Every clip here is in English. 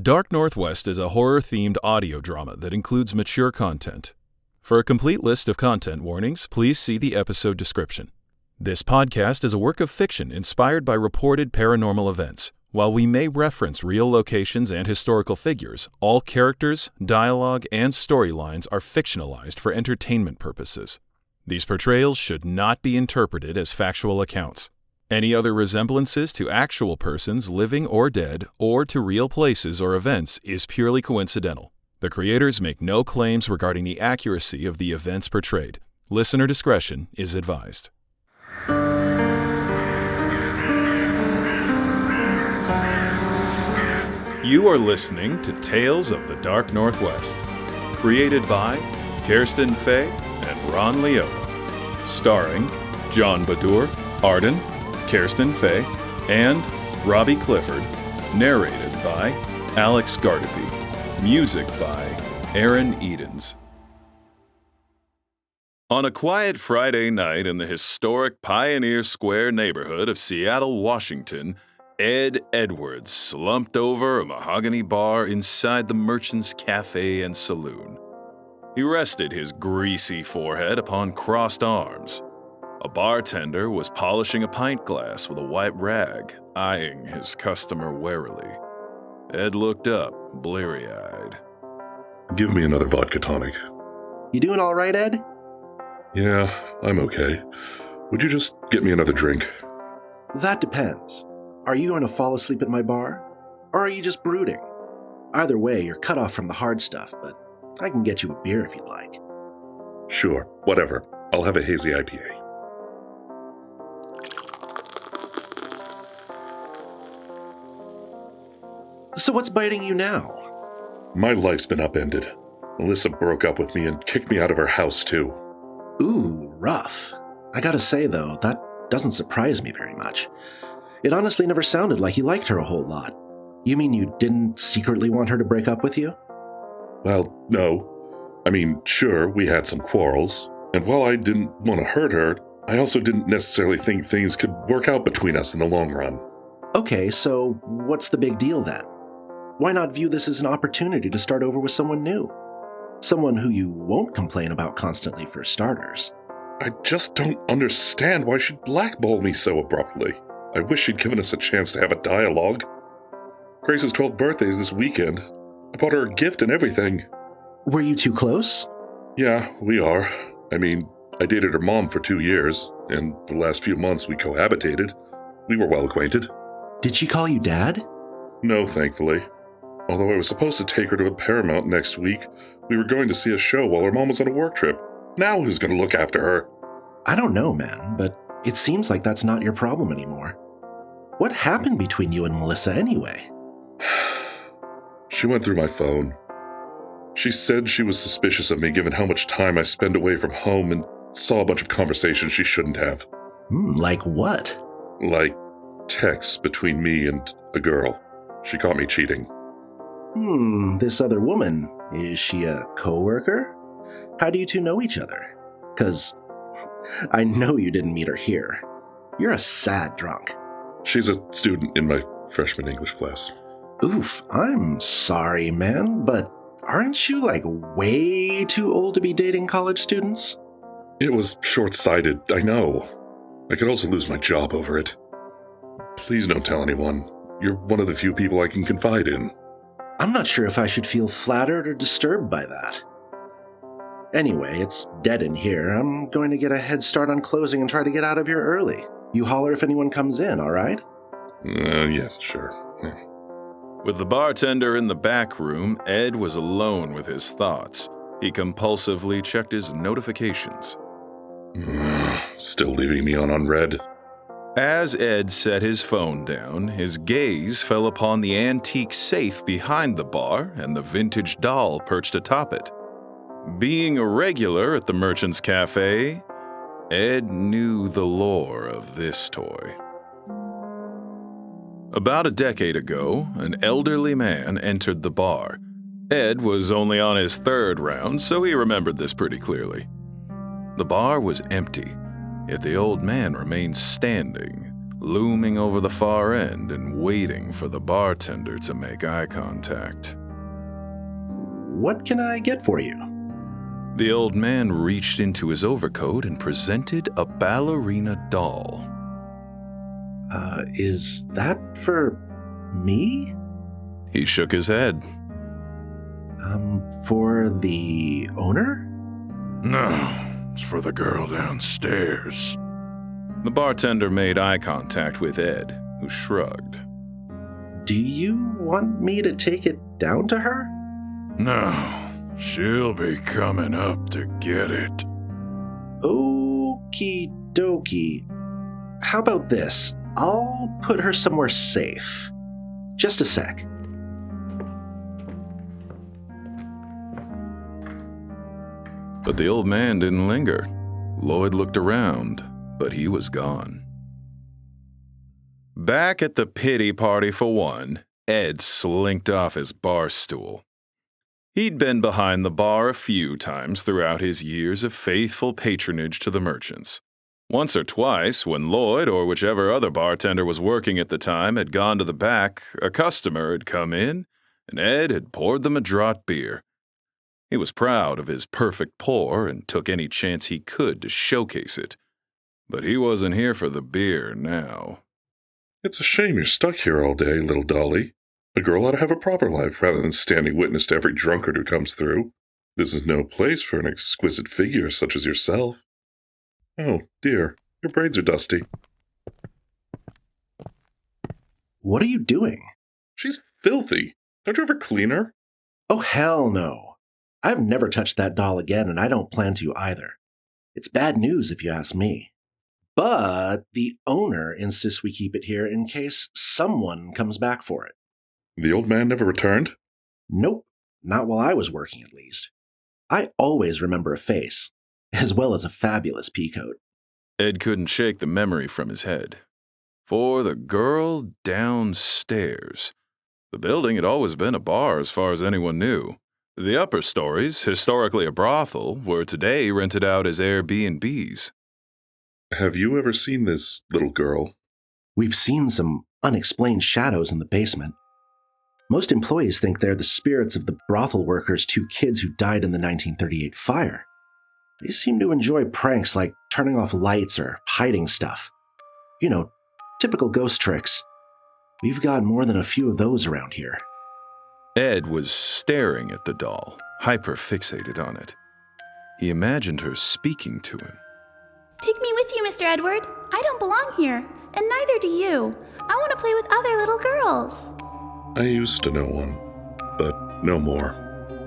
Dark Northwest is a horror-themed audio drama that includes mature content. For a complete list of content warnings, please see the episode description. This podcast is a work of fiction inspired by reported paranormal events. While we may reference real locations and historical figures, all characters, dialogue, and storylines are fictionalized for entertainment purposes. These portrayals should not be interpreted as factual accounts. Any other resemblances to actual persons, living or dead, or to real places or events is purely coincidental. The creators make no claims regarding the accuracy of the events portrayed. Listener discretion is advised. You are listening to Tales of the Dark Northwest, created by Kirsten Fay and Ron Leola, starring John Badur, Arden, Kirsten Fay, and Robbie Clifford, narrated by Alex Gardapi, music by Aaron Edens. On a quiet Friday night in the historic Pioneer Square neighborhood of Seattle, Washington, Ed Edwards slumped over a mahogany bar inside the Merchant's Cafe and Saloon. He rested his greasy forehead upon crossed arms. A bartender was polishing a pint glass with a white rag, eyeing his customer warily. Ed looked up, bleary-eyed. Give me another vodka tonic. You doing all right, Ed? Yeah, I'm okay. Would you just get me another drink? That depends. Are you going to fall asleep at my bar? Or are you just brooding? Either way, you're cut off from the hard stuff, but I can get you a beer if you'd like. Sure, whatever. I'll have a hazy IPA. So what's biting you now? My life's been upended. Melissa broke up with me and kicked me out of her house, too. Ooh, rough. I gotta say, though, that doesn't surprise me very much. It honestly never sounded like you liked her a whole lot. You mean you didn't secretly want her to break up with you? Well, no. I mean, sure, we had some quarrels, and while I didn't want to hurt her, I also didn't necessarily think things could work out between us in the long run. Okay, so what's the big deal then? Why not view this as an opportunity to start over with someone new? Someone who you won't complain about constantly, for starters. I just don't understand why she'd blackball me so abruptly. I wish she'd given us a chance to have a dialogue. Grace's 12th birthday is this weekend. I bought her a gift and everything. Were you too close? Yeah, we are. I mean, I dated her mom for 2 years, and the last few months we cohabitated. We were well acquainted. Did she call you Dad? No, thankfully. Although I was supposed to take her to a Paramount next week, we were going to see a show while her mom was on a work trip. Now who's going to look after her? I don't know, man, but it seems like that's not your problem anymore. What happened between you and Melissa anyway? She went through my phone. She said she was suspicious of me given how much time I spend away from home and saw a bunch of conversations she shouldn't have. Like what? Like texts between me and a girl. She caught me cheating. This other woman, is she a coworker? How do you two know each other? 'Cause I know you didn't meet her here. You're a sad drunk. She's a student in my freshman English class. Oof, I'm sorry, man, but aren't you like way too old to be dating college students? It was short-sighted, I know. I could also lose my job over it. Please don't tell anyone. You're one of the few people I can confide in. I'm not sure if I should feel flattered or disturbed by that. Anyway, it's dead in here. I'm going to get a head start on closing and try to get out of here early. You holler if anyone comes in, all right? Yeah, sure. Yeah. With the bartender in the back room, Ed was alone with his thoughts. He compulsively checked his notifications. Still leaving me on unread. As Ed set his phone down, his gaze fell upon the antique safe behind the bar and the vintage doll perched atop it. Being a regular at the Merchant's Cafe, Ed knew the lore of this toy. About a decade ago, an elderly man entered the bar. Ed was only on his third round, so he remembered this pretty clearly. The bar was empty, yet the old man remained standing, looming over the far end and waiting for the bartender to make eye contact. What can I get for you? The old man reached into his overcoat and presented a ballerina doll. Is that for me? He shook his head. For the owner? No, it's for the girl downstairs. The bartender made eye contact with Ed, who shrugged. Do you want me to take it down to her? No, she'll be coming up to get it. Okie dokie. How about this? I'll put her somewhere safe. Just a sec. But the old man didn't linger. Lloyd looked around, but he was gone. Back at the pity party for one, Ed slinked off his bar stool. He'd been behind the bar a few times throughout his years of faithful patronage to the merchants. Once or twice, when Lloyd or whichever other bartender was working at the time had gone to the back, a customer had come in, and Ed had poured them a draught beer. He was proud of his perfect pour and took any chance he could to showcase it. But he wasn't here for the beer now. It's a shame you're stuck here all day, little Dolly. A girl ought to have a proper life rather than standing witness to every drunkard who comes through. This is no place for an exquisite figure such as yourself. Oh, dear, your braids are dusty. What are you doing? She's filthy. Don't you ever clean her? Oh, hell no. I've never touched that doll again, and I don't plan to either. It's bad news if you ask me. But the owner insists we keep it here in case someone comes back for it. The old man never returned? Nope, not while I was working at least. I always remember a face, as well as a fabulous peacoat. Ed couldn't shake the memory from his head. For the girl downstairs. The building had always been a bar as far as anyone knew. The upper stories, historically a brothel, were today rented out as Airbnbs. Have you ever seen this little girl? We've seen some unexplained shadows in the basement. Most employees think they're the spirits of the brothel workers' 2 kids who died in the 1938 fire. They seem to enjoy pranks like turning off lights or hiding stuff. You know, typical ghost tricks. We've got more than a few of those around here. Ed was staring at the doll, hyper-fixated on it. He imagined her speaking to him. Take me with you, Mr. Edward. I don't belong here, and neither do you. I want to play with other little girls. I used to know one, but no more.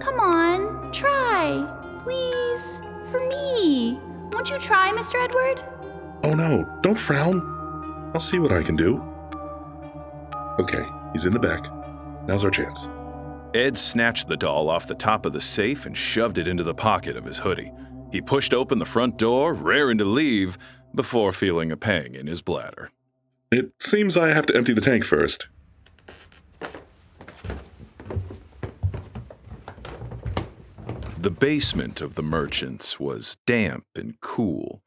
Come on, try. Please, for me. Won't you try, Mr. Edward? Oh no, don't frown. I'll see what I can do. Okay, he's in the back. Now's our chance. Ed snatched the doll off the top of the safe and shoved it into the pocket of his hoodie. He pushed open the front door, raring to leave, before feeling a pang in his bladder. It seems I have to empty the tank first. The basement of the Merchants was damp and cool.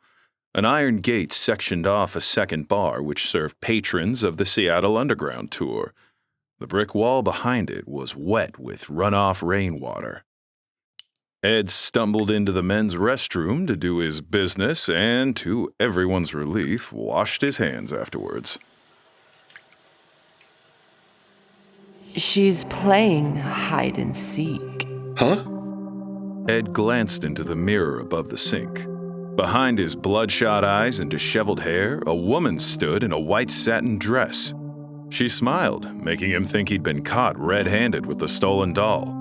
An iron gate sectioned off a second bar which served patrons of the Seattle Underground tour. The brick wall behind it was wet with runoff rainwater. Ed stumbled into the men's restroom to do his business and, to everyone's relief, washed his hands afterwards. She's playing hide and seek. Huh? Ed glanced into the mirror above the sink. Behind his bloodshot eyes and disheveled hair, a woman stood in a white satin dress. She smiled, making him think he'd been caught red-handed with the stolen doll.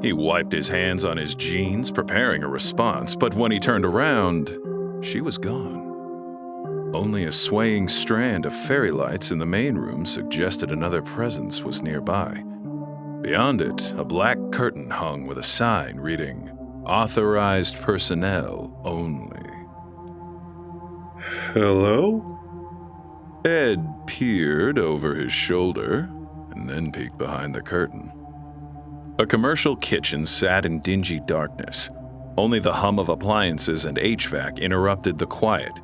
He wiped his hands on his jeans, preparing a response, but when he turned around, she was gone. Only a swaying strand of fairy lights in the main room suggested another presence was nearby. Beyond it, a black curtain hung with a sign reading, "Authorized personnel only." Hello? Ed peered over his shoulder and then peeked behind the curtain. A commercial kitchen sat in dingy darkness. Only the hum of appliances and HVAC interrupted the quiet.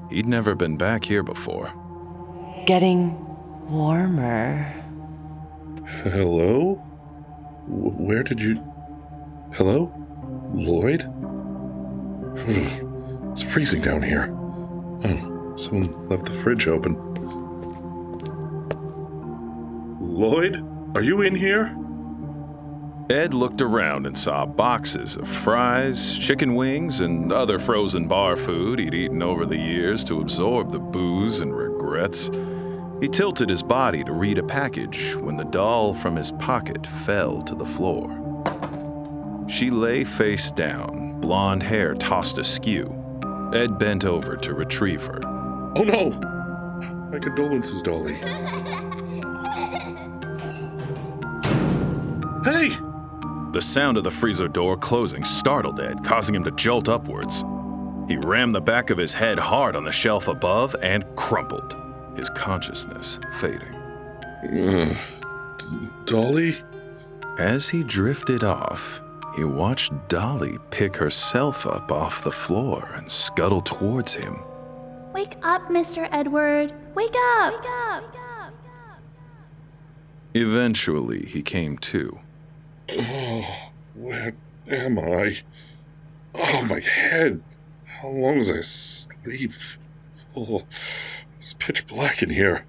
He'd never been back here before. getting warmer. Hello? Where did you... Hello? Lloyd? It's freezing down here. Oh, someone left the fridge open. Lloyd? Are you in here? Ed looked around and saw boxes of fries, chicken wings, and other frozen bar food he'd eaten over the years to absorb the booze and regrets. He tilted his body to read a package when the doll from his pocket fell to the floor. She lay face down, blonde hair tossed askew. Ed bent over to retrieve her. Oh no! My condolences, Dolly. Hey! The sound of the freezer door closing startled Ed, causing him to jolt upwards. He rammed the back of his head hard on the shelf above and crumpled, his consciousness fading. Dolly? As he drifted off, he watched Dolly pick herself up off the floor and scuttle towards him. Wake up, Mr. Edward. Wake up! Wake up! Eventually, he came to. Oh, where am I? Oh, my head. How long was I asleep? Oh, it's pitch black in here.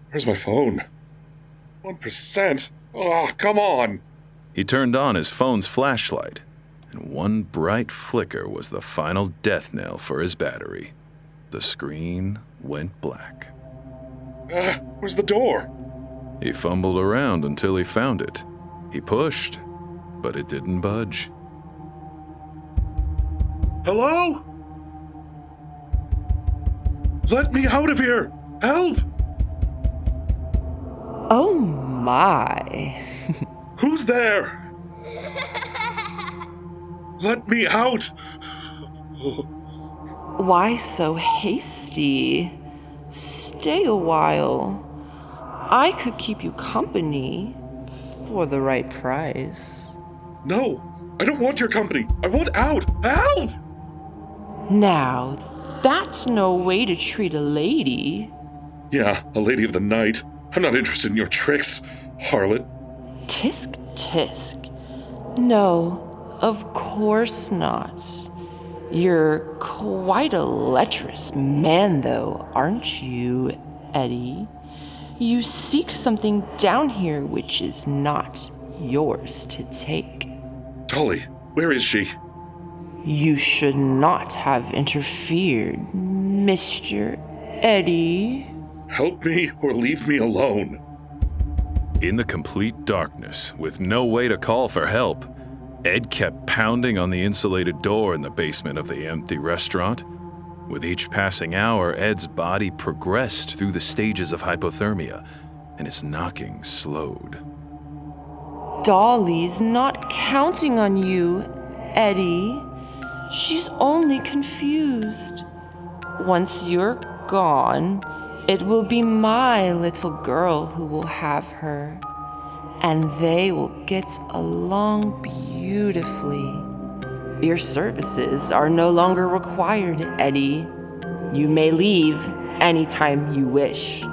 Where's my phone? 1%? Oh, come on! He turned on his phone's flashlight, and one bright flicker was the final death knell for his battery. The screen went black. Where's the door? He fumbled around until he found it. He pushed, but it didn't budge. Hello? Let me out of here! Help! Oh my. Who's there? Let me out! Why so hasty? Stay a while. I could keep you company for the right price. No, I don't want your company. I want out. Help! Now, that's no way to treat a lady. Yeah, a lady of the night. I'm not interested in your tricks, harlot. Tisk tisk. No, of course not. You're quite a lecherous man, though, aren't you, Eddie? You seek something down here which is not yours to take. Dolly, where is she? You should not have interfered, Mr. Eddie. Help me or leave me alone. In the complete darkness, with no way to call for help, Ed kept pounding on the insulated door in the basement of the empty restaurant. With each passing hour, Ed's body progressed through the stages of hypothermia, and his knocking slowed. Dolly's not counting on you, Eddie. She's only confused. Once you're gone, it will be my little girl who will have her, and they will get along beautifully. Your services are no longer required, Eddie. You may leave anytime you wish.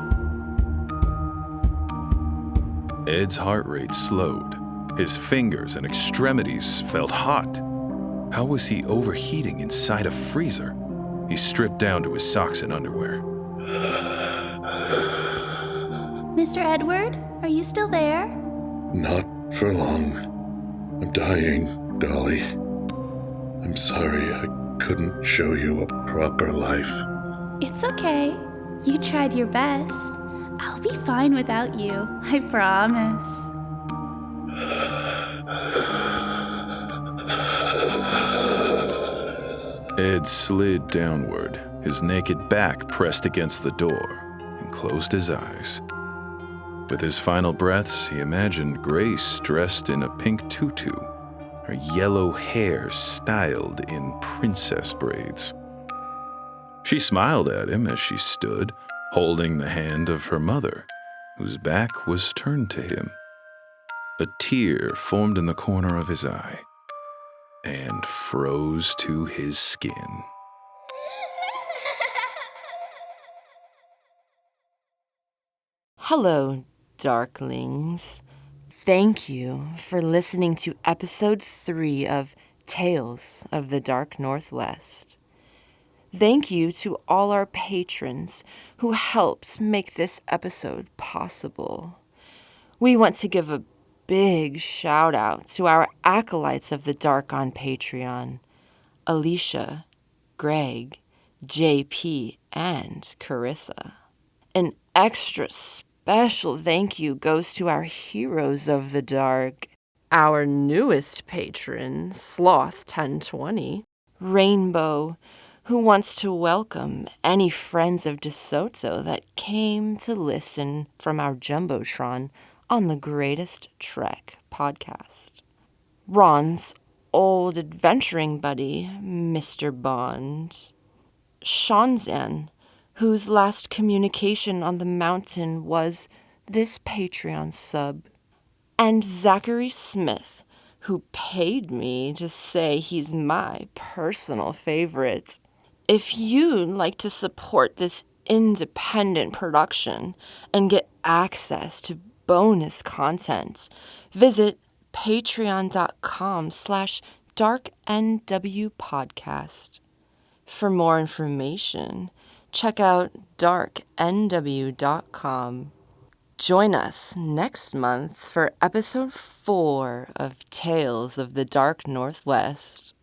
Ed's heart rate slowed. His fingers and extremities felt hot. How was he overheating inside a freezer? He stripped down to his socks and underwear. Mr. Edward, are you still there? Not for long. I'm dying, Dolly. I'm sorry I couldn't show you a proper life. It's okay. You tried your best. I'll be fine without you, I promise. Ed slid downward, his naked back pressed against the door, and closed his eyes. With his final breaths, he imagined Grace dressed in a pink tutu, her yellow hair styled in princess braids. She smiled at him as she stood, holding the hand of her mother, whose back was turned to him. A tear formed in the corner of his eye and froze to his skin. Hello, Darklings. Thank you for listening to episode 3 of Tales of the Dark Northwest. Thank you to all our patrons who helped make this episode possible. We want to give a big shout out to our acolytes of the dark on Patreon: Alicia, Greg, JP, and Carissa. An extra special thank you goes to our heroes of the dark, our newest patron, Sloth 1020, Rainbow, who wants to welcome any friends of DeSoto that came to listen from our Jumbotron on the Greatest Trek podcast. Ron's old adventuring buddy, Mr. Bond. Shanzan, whose last communication on the mountain was this Patreon sub. And Zachary Smith, who paid me to say he's my personal favorite. If you'd like to support this independent production and get access to bonus content, visit patreon.com/darknwpodcast. For more information, check out darknw.com. Join us next month for episode 4 of Tales of the Dark Northwest.